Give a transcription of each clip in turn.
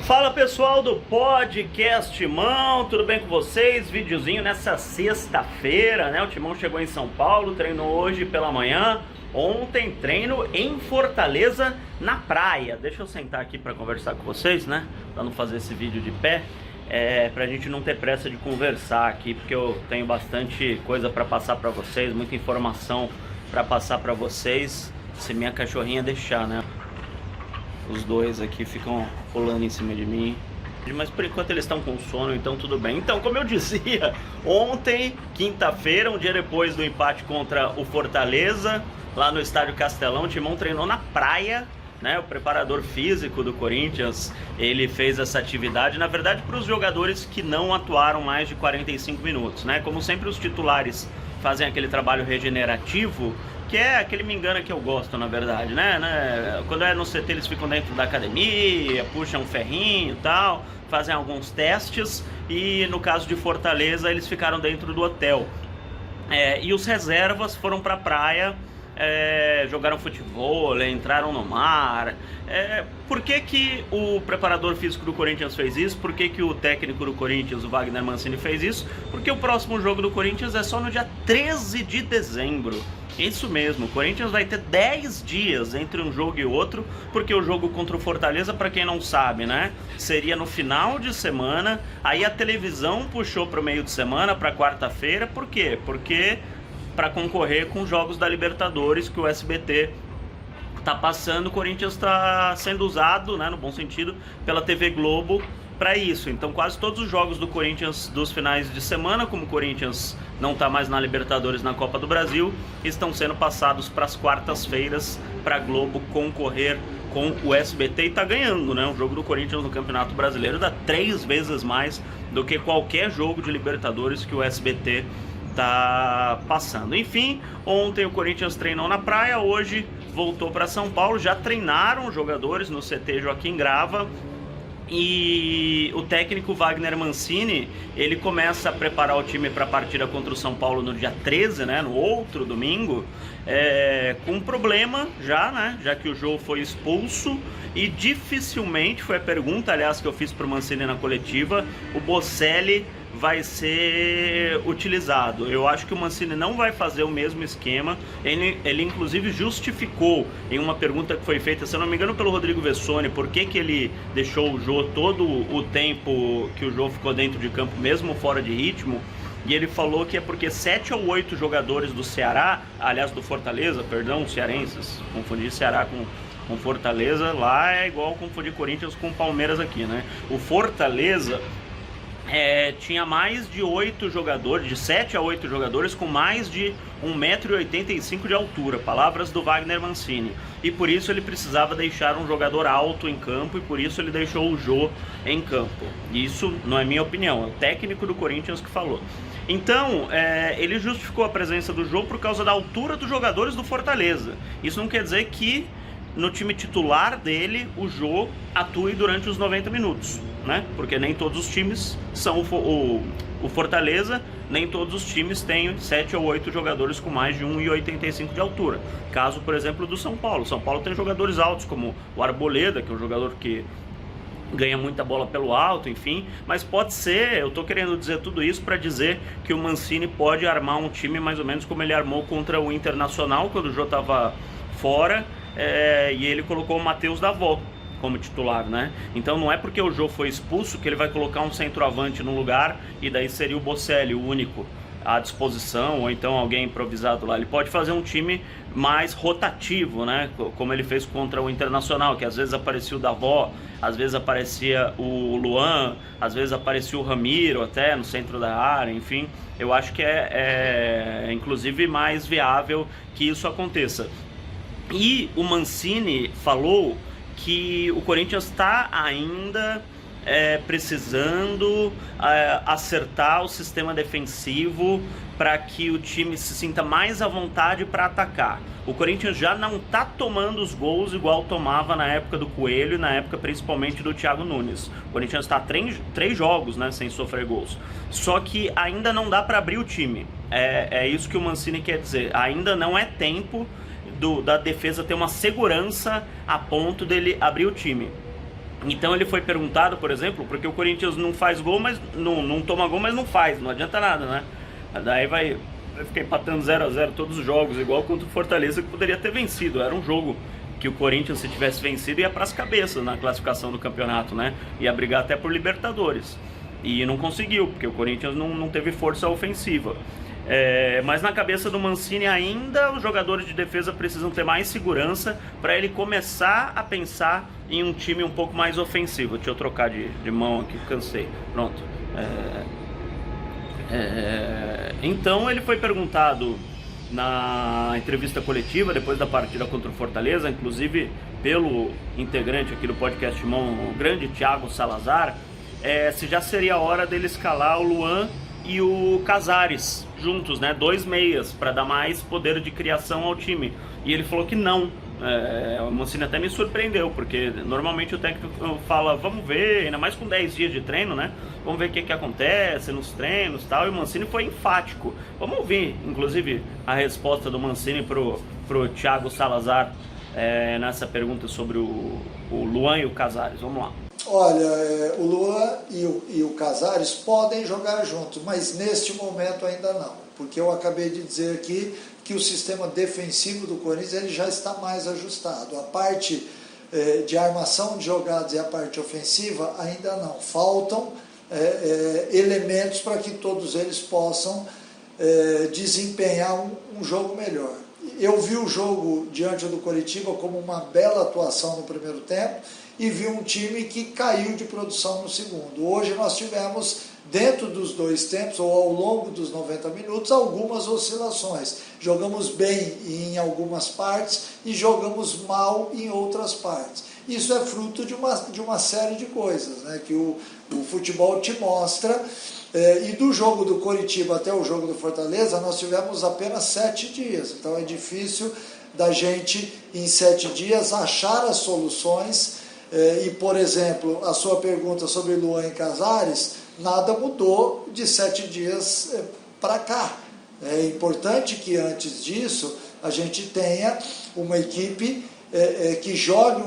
Fala pessoal do Podcast Timão, tudo bem com vocês? Videozinho nessa sexta-feira, né? O Timão chegou em São Paulo, treinou hoje pela manhã. Ontem treino em Fortaleza, na praia. Deixa eu sentar aqui para conversar com vocês, né? Para não fazer esse vídeo de pé, pra gente não ter pressa de conversar aqui, porque eu tenho bastante coisa para passar para vocês, muita informação para passar para vocês, se minha cachorrinha deixar, né? Os dois aqui ficam pulando em cima de mim, mas por enquanto eles estão com sono, então tudo bem. Então, como eu dizia, ontem, quinta-feira, um dia depois do empate contra o Fortaleza, lá no Estádio Castelão, o Timão treinou na praia, né? O preparador físico do Corinthians, ele fez essa atividade, na verdade, para os jogadores que não atuaram mais de 45 minutos, né? Como sempre, os titulares fazem aquele trabalho regenerativo, que é aquele me engana que eu gosto, na verdade, né? Quando é no CT, eles ficam dentro da academia, puxam um ferrinho e tal, fazem alguns testes, e no caso de Fortaleza, eles ficaram dentro do hotel. E os reservas foram para a praia, jogaram futebol, entraram no mar. Por que o preparador físico do Corinthians fez isso? Por que o técnico do Corinthians, o Wagner Mancini, fez isso? Porque o próximo jogo do Corinthians é só no dia 13 de dezembro. Isso mesmo, o Corinthians vai ter 10 dias entre um jogo e outro, porque o jogo contra o Fortaleza, para quem não sabe, né, seria no final de semana. Aí a televisão puxou para o meio de semana, para quarta-feira. Por quê? Porque para concorrer com os jogos da Libertadores que o SBT tá passando, o Corinthians está sendo usado, né, no bom sentido, pela TV Globo para isso. Então quase todos os jogos do Corinthians dos finais de semana, como o Corinthians não está mais na Libertadores, na Copa do Brasil, estão sendo passados para as quartas-feiras para a Globo concorrer com o SBT, e tá ganhando, né? O jogo do Corinthians no Campeonato Brasileiro dá 3 vezes mais do que qualquer jogo de Libertadores que o SBT tá passando. Enfim, ontem o Corinthians treinou na praia, hoje voltou para São Paulo. Já treinaram os jogadores no CT Joaquim Grava, e o técnico Wagner Mancini, ele começa a preparar o time para a partida contra o São Paulo no dia 13, né, no outro domingo, com um problema já, né, já que o Jô foi expulso, e dificilmente, foi a pergunta, aliás, que eu fiz para o Mancini na coletiva, o Bocelli vai ser utilizado. Eu acho que o Mancini não vai fazer o mesmo esquema. Ele inclusive justificou em uma pergunta que foi feita, se eu não me engano, pelo Rodrigo Vessone, por que ele deixou o Jô todo o tempo que o Jô ficou dentro de campo, mesmo fora de ritmo. E ele falou que é porque 7 ou 8 jogadores do Ceará, aliás do Fortaleza, perdão, cearenses, confundi Ceará com Fortaleza, lá é igual confundir Corinthians com Palmeiras aqui, né? O Fortaleza tinha mais de 8 jogadores, de 7 a 8 jogadores com mais de 1,85 m de altura, palavras do Wagner Mancini, e por isso ele precisava deixar um jogador alto em campo, e por isso ele deixou o Jô em campo. Isso não é minha opinião, é o técnico do Corinthians que falou. Então, ele justificou a presença do Jô por causa da altura dos jogadores do Fortaleza. Isso não quer dizer que no time titular dele o Jô atue durante os 90 minutos, né? Porque nem todos os times são o Fortaleza, nem todos os times têm 7 ou 8 jogadores com mais de 1,85 m de altura. Caso, por exemplo, do São Paulo. São Paulo tem jogadores altos, como o Arboleda, que é um jogador que ganha muita bola pelo alto, enfim, mas pode ser, eu tô querendo dizer tudo isso para dizer que o Mancini pode armar um time mais ou menos como ele armou contra o Internacional, quando o Jô tava fora, e ele colocou o Matheus Davó como titular, né? Então não é porque o Jô foi expulso que ele vai colocar um centroavante no lugar e daí seria o Bocelli o único à disposição, ou então alguém improvisado lá. Ele pode fazer um time mais rotativo, né? Como ele fez contra o Internacional, que às vezes aparecia o Davó, às vezes aparecia o Luan, às vezes aparecia o Ramiro até no centro da área, enfim. Eu acho que é inclusive mais viável que isso aconteça. E o Mancini falou que o Corinthians está ainda precisando acertar o sistema defensivo para que o time se sinta mais à vontade para atacar. O Corinthians já não está tomando os gols igual tomava na época do Coelho, na época principalmente do Thiago Nunes. O Corinthians está 3 jogos, né, sem sofrer gols. Só que ainda não dá para abrir o time. É isso que o Mancini quer dizer. Ainda não é tempo da defesa ter uma segurança a ponto dele abrir o time. Então ele foi perguntado, por exemplo, porque o Corinthians não faz gol, mas não toma gol, mas não faz, não adianta nada, né? Daí vai ficar empatando 0 a 0 todos os jogos, igual contra o Fortaleza, que poderia ter vencido. Era um jogo que o Corinthians, se tivesse vencido, ia para as cabeças na classificação do campeonato, né? Ia brigar até por Libertadores. E não conseguiu, porque o Corinthians não teve força ofensiva. Mas na cabeça do Mancini ainda os jogadores de defesa precisam ter mais segurança para ele começar a pensar em um time um pouco mais ofensivo. Deixa eu trocar de mão aqui, cansei. Pronto. Então ele foi perguntado na entrevista coletiva depois da partida contra o Fortaleza, inclusive pelo integrante aqui do podcast Timão, o grande Thiago Salazar, se já seria a hora dele escalar o Luan e o Casares juntos, né? 2 meias, para dar mais poder de criação ao time. E ele falou que não. O Mancini até me surpreendeu, porque normalmente o técnico fala, vamos ver, ainda mais com 10 dias de treino, né? Vamos ver o que acontece nos treinos e tal. E o Mancini foi enfático. Vamos ouvir, inclusive, a resposta do Mancini pro Thiago Salazar nessa pergunta sobre o Luan e o Casares. Vamos lá. Olha, o Luan e o Casares podem jogar juntos, mas neste momento ainda não, porque eu acabei de dizer aqui que o sistema defensivo do Corinthians ele já está mais ajustado. A parte de armação de jogadas e a parte ofensiva ainda não. Faltam elementos para que todos eles possam desempenhar um jogo melhor. Eu vi o jogo diante do Coritiba como uma bela atuação no primeiro tempo e vi um time que caiu de produção no segundo. Hoje nós tivemos, dentro dos 2 tempos, ou ao longo dos 90 minutos, algumas oscilações. Jogamos bem em algumas partes e jogamos mal em outras partes. Isso é fruto de uma série de coisas, né, que o futebol te mostra. E do jogo do Coritiba até o jogo do Fortaleza, nós tivemos apenas 7 dias. Então é difícil da gente, em 7 dias, achar as soluções. E, por exemplo, a sua pergunta sobre Luan e Casares, nada mudou de 7 dias para cá. É importante que antes disso a gente tenha uma equipe que jogue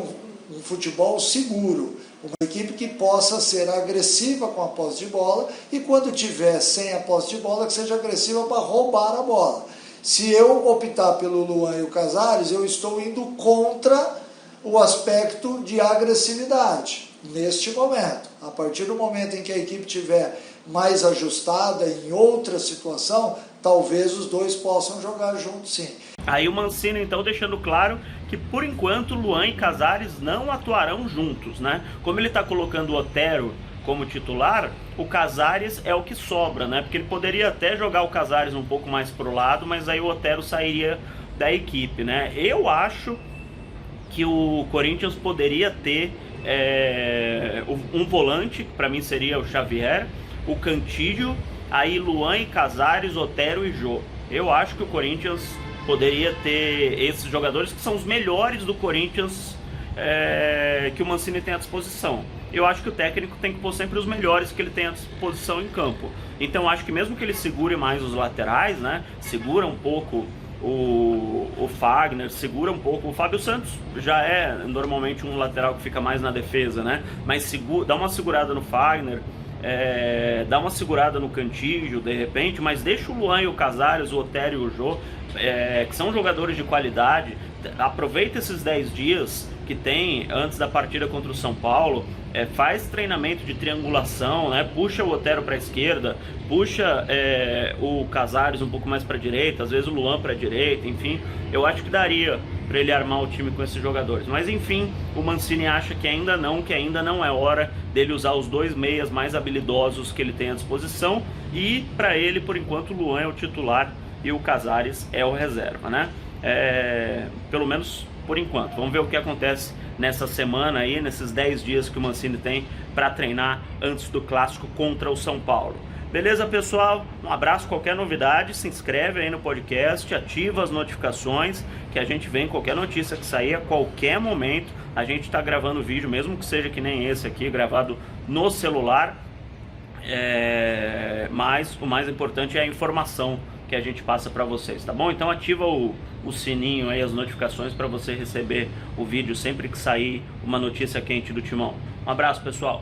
um futebol seguro, uma equipe que possa ser agressiva com a posse de bola e quando tiver sem a posse de bola que seja agressiva para roubar a bola. Se eu optar pelo Luan e o Casares, eu estou indo contra o aspecto de agressividade neste momento. A partir do momento em que a equipe estiver mais ajustada em outra situação, talvez os dois possam jogar juntos sim. Aí o Mancini então deixando claro que por enquanto Luan e Casares não atuarão juntos, né? Como ele está colocando o Otero como titular, o Casares é o que sobra, né? Porque ele poderia até jogar o Casares um pouco mais pro lado, mas aí o Otero sairia da equipe, né? Eu acho que o Corinthians poderia ter um volante, que para mim seria o Xavier, o Cantillo, aí Luan e Casares, Otero e Jô. Eu acho que o Corinthians poderia ter esses jogadores que são os melhores do Corinthians que o Mancini tem à disposição. Eu acho que o técnico tem que pôr sempre os melhores que ele tem à disposição em campo. Então acho que mesmo que ele segure mais os laterais, né, segura um pouco o Fagner, segura um pouco. O Fábio Santos já é normalmente um lateral que fica mais na defesa, né? Mas dá uma segurada no Fagner, dá uma segurada no Cantillo de repente, mas deixa o Luan e o Casares, o Otero e o Jô, que são jogadores de qualidade. Aproveita esses 10 dias que tem antes da partida contra o São Paulo, faz treinamento de triangulação, né? Puxa o Otero para a esquerda, puxa o Casares um pouco mais para a direita, às vezes o Luan para a direita, enfim, eu acho que daria para ele armar o time com esses jogadores. Mas enfim, o Mancini acha que ainda não é hora dele usar os 2 meias mais habilidosos que ele tem à disposição, e para ele, por enquanto, o Luan é o titular e o Casares é o reserva, né? Pelo menos por enquanto. Vamos ver o que acontece nessa semana aí, nesses 10 dias que o Mancini tem para treinar antes do clássico contra o São Paulo. Beleza, pessoal? Um abraço. Qualquer novidade, se inscreve aí no podcast, ativa as notificações, que a gente vem qualquer notícia que sair a qualquer momento. A gente está gravando vídeo, mesmo que seja que nem esse aqui, gravado no celular. Mas o mais importante é a informação que a gente passa para vocês, tá bom? Então ativa o sininho aí, as notificações, para você receber o vídeo sempre que sair uma notícia quente do Timão. Um abraço, pessoal.